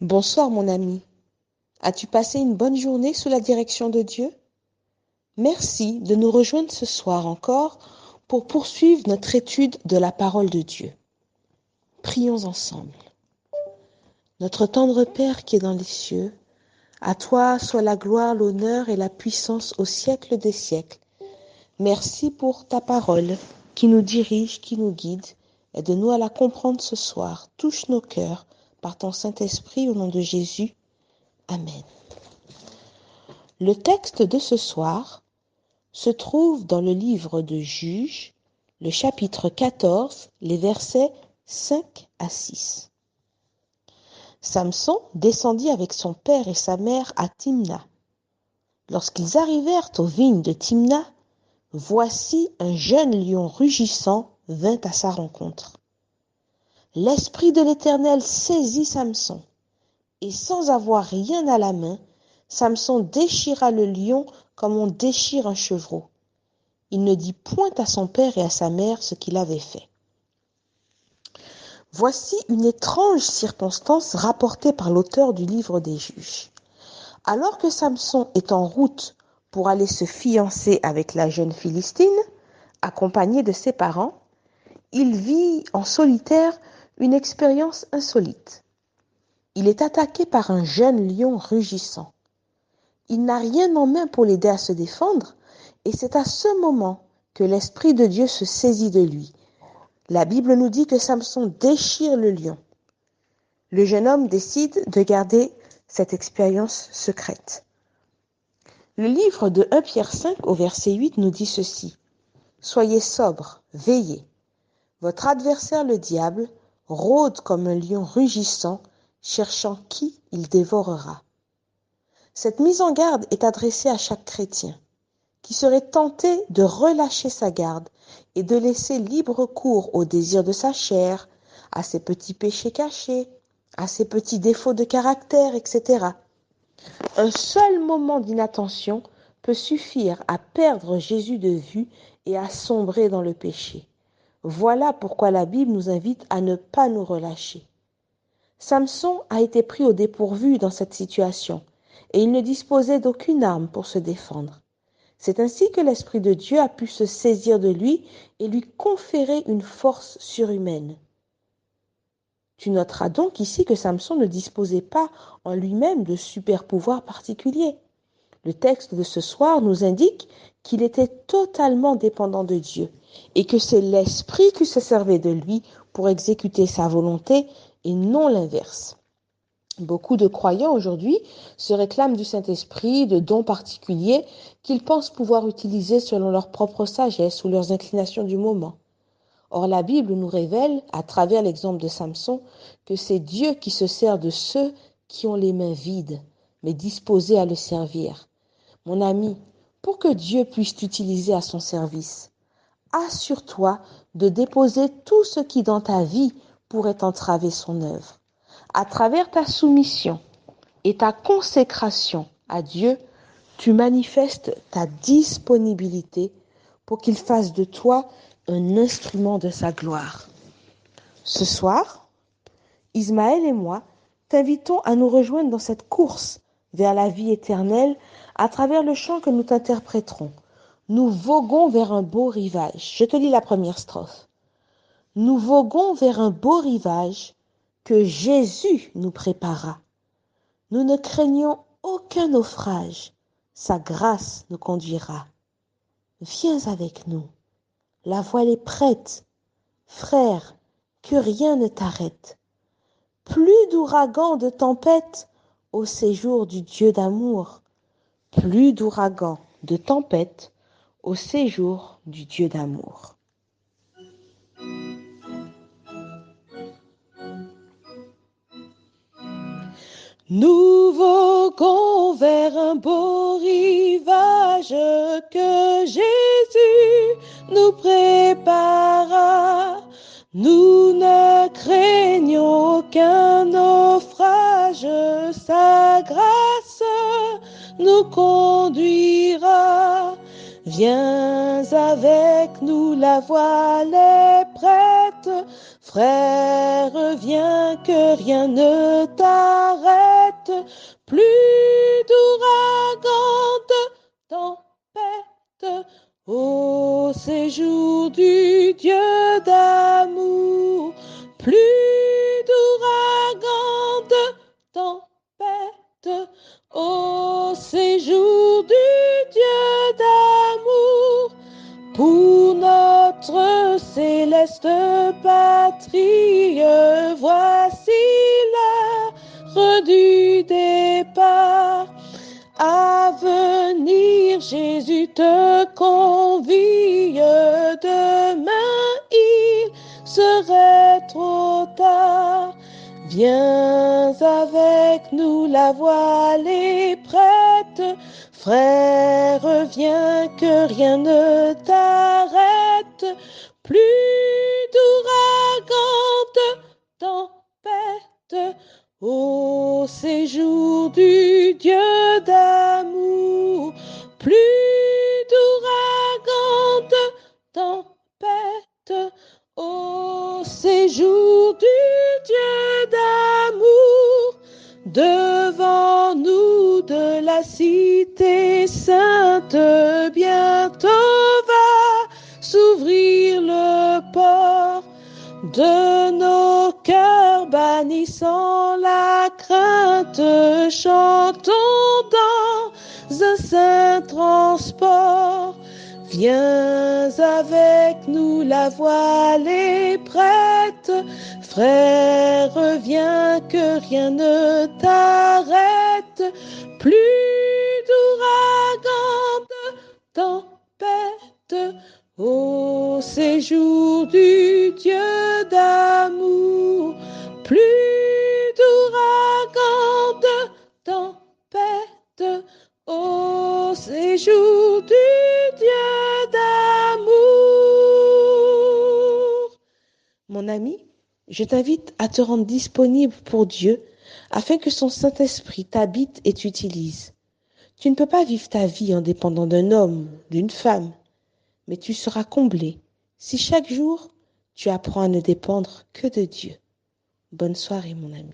Bonsoir mon ami. As-tu passé une bonne journée sous la direction de Dieu? Merci de nous rejoindre ce soir encore pour poursuivre notre étude de la parole de Dieu. Prions ensemble. Notre tendre Père qui est dans les cieux, à toi soit la gloire, l'honneur et la puissance au siècle des siècles. Merci pour ta parole qui nous dirige, qui nous guide. Aide-nous à la comprendre ce soir. Touche nos cœurs par ton Saint-Esprit au nom de Jésus. Amen. Le texte de ce soir se trouve dans le livre de Juges, le chapitre 14, les versets 5 à 6. Samson descendit avec son père et sa mère à Timna. Lorsqu'ils arrivèrent aux vignes de Timna, voici un jeune lion rugissant vint à sa rencontre. L'Esprit de l'Éternel saisit Samson, et sans avoir rien à la main, Samson déchira le lion comme on déchire un chevreau. Il ne dit point à son père et à sa mère ce qu'il avait fait. Voici une étrange circonstance rapportée par l'auteur du livre des Juges. Alors que Samson est en route pour aller se fiancer avec la jeune Philistine, accompagné de ses parents, il vit en solitaire une expérience insolite. Il est attaqué par un jeune lion rugissant. Il n'a rien en main pour l'aider à se défendre, et c'est à ce moment que l'Esprit de Dieu se saisit de lui. La Bible nous dit que Samson déchire le lion. Le jeune homme décide de garder cette expérience secrète. Le livre de 1 Pierre 5 au verset 8 nous dit ceci. « Soyez sobres, veillez. Votre adversaire le diable rôde comme un lion rugissant, cherchant qui il dévorera. » Cette mise en garde est adressée à chaque chrétien qui serait tenté de relâcher sa garde et de laisser libre cours aux désirs de sa chair, à ses petits péchés cachés, à ses petits défauts de caractère, etc. Un seul moment d'inattention peut suffire à perdre Jésus de vue et à sombrer dans le péché. Voilà pourquoi la Bible nous invite à ne pas nous relâcher. Samson a été pris au dépourvu dans cette situation et il ne disposait d'aucune arme pour se défendre. C'est ainsi que l'Esprit de Dieu a pu se saisir de lui et lui conférer une force surhumaine. Tu noteras donc ici que Samson ne disposait pas en lui-même de super-pouvoirs particuliers. Le texte de ce soir nous indique qu'il était totalement dépendant de Dieu et que c'est l'Esprit qui se servait de lui pour exécuter sa volonté et non l'inverse. Beaucoup de croyants aujourd'hui se réclament du Saint-Esprit, de dons particuliers qu'ils pensent pouvoir utiliser selon leur propre sagesse ou leurs inclinations du moment. Or, la Bible nous révèle, à travers l'exemple de Samson, que c'est Dieu qui se sert de ceux qui ont les mains vides, mais disposés à le servir. Mon ami, pour que Dieu puisse t'utiliser à son service, assure-toi de déposer tout ce qui dans ta vie pourrait entraver son œuvre. À travers ta soumission et ta consécration à Dieu, tu manifestes ta disponibilité pour qu'il fasse de toi un instrument de sa gloire. Ce soir, Ismaël et moi t'invitons à nous rejoindre dans cette course vers la vie éternelle à travers le chant que nous t'interpréterons. Nous voguons vers un beau rivage. Je te lis la première strophe. Nous voguons vers un beau rivage que Jésus nous prépara. Nous ne craignons aucun naufrage, sa grâce nous conduira. Viens avec nous, la voile est prête, frère, que rien ne t'arrête. Plus d'ouragans, de tempêtes au séjour du Dieu d'amour, plus d'ouragans, de tempêtes au séjour du Dieu d'amour. Nous voguons vers un beau rivage que Jésus nous prépara. Nous ne craignons aucun naufrage, sa grâce nous conduira. Viens avec nous, la voile est prête, Frère, viens que rien ne t'arrête, plus d'ouragan, de tempête, au séjour du Dieu d'amour, plus d'ouragan, de tempête, au séjour du Dieu d'amour. Pour notre céleste patrie, voici l'heure du départ. À venir, Jésus te convie. Demain, il serait trop tard. Viens avec nous, la voile est prête. Frère, viens que rien ne t'arrête. Plus d'ouragan, de tempête, au séjour du Dieu d'amour. Plus d'ouragan, de tempête, au séjour du Dieu d'amour. Devant nous de la cité sainte, bientôt va s'ouvrir le port de nos cœurs bannissant la crainte. Chantons dans un saint transport. Viens avec nous, la voile est prête. Frère, viens que rien ne t'arrête. Plus d'ouragan, de tempête, au séjour du Dieu d'amour. Plus d'ouragan, de tempête, au séjour du Dieu d'amour. Mon ami, je t'invite à te rendre disponible pour Dieu afin que son Saint-Esprit t'habite et t'utilise. Tu ne peux pas vivre ta vie en dépendant d'un homme, d'une femme, mais tu seras comblé si chaque jour tu apprends à ne dépendre que de Dieu. Bonne soirée, mon ami.